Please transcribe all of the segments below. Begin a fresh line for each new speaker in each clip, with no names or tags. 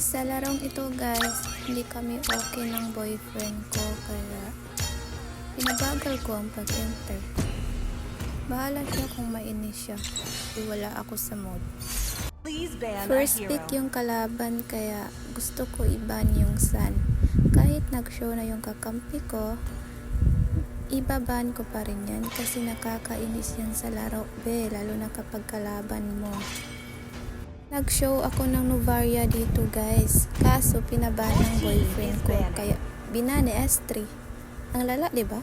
Sa larong ito guys, hindi kami okay ng boyfriend ko kaya pinabagal ko ang pag-enter. Bahala siya kung mainis siya, wala ako sa mood. First pick yung kalaban kaya gusto ko i-ban yung Sun. Kahit nag-show na yung kakampi ko, ibaban ko pa rin yan kasi nakakainis yan sa laro lalo na kapag kalaban mo. Nag-show ako ng Novaria dito guys, kaso pinaban ng boyfriend ko kaya binan ni S3. Ang lala, diba?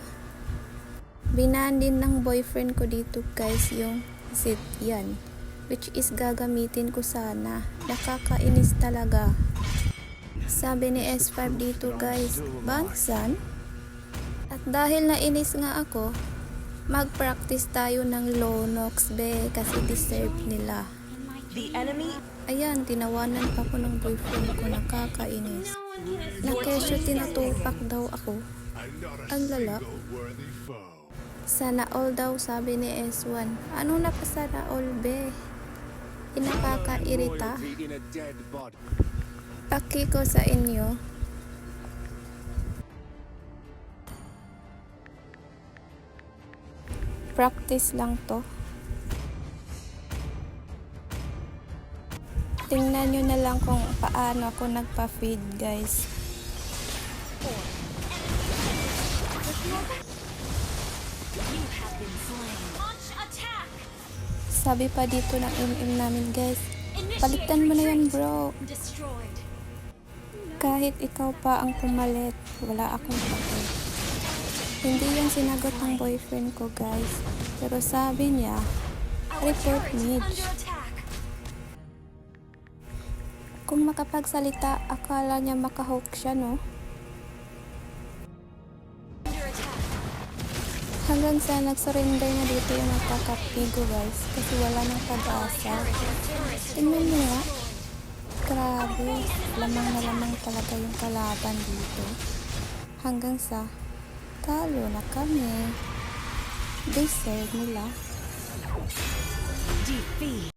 Binan din ng boyfriend ko dito guys yung Zit yan, which is gagamitin ko sana. Nakakainis talaga. Sabi ni S5 dito guys, Bansan? At dahil nainis nga ako, mag-practice tayo ng low nox kasi deserve nila. Ayan, tinawanan pa ko ng boyfriend ko, nakakainis. Nakesyo tinatupak daw ako. Ang lala. Sana all daw sabi ni S1. Ano na pa sana all Nakakairita. Paki ko sa inyo. Practice lang to. Tingnan nyo na lang kung paano ako nagpa-feed guys. Sabi pa dito ng MM namin guys, palitan mo na yan bro. Kahit ikaw pa ang pumalit, wala akong pake. Hindi yung sinagot ng boyfriend ko guys, pero sabi niya, report Midge. Kung makapagsalita, akala niya makahook siya, no? Hanggang sa nag-surrender na dito yung nagkakapigo guys, kasi wala nang pag-asa. Tingnan mo nga. Grabe, lamang na lamang talaga yung kalaban dito. Hanggang sa talo na kami. Deserve nila.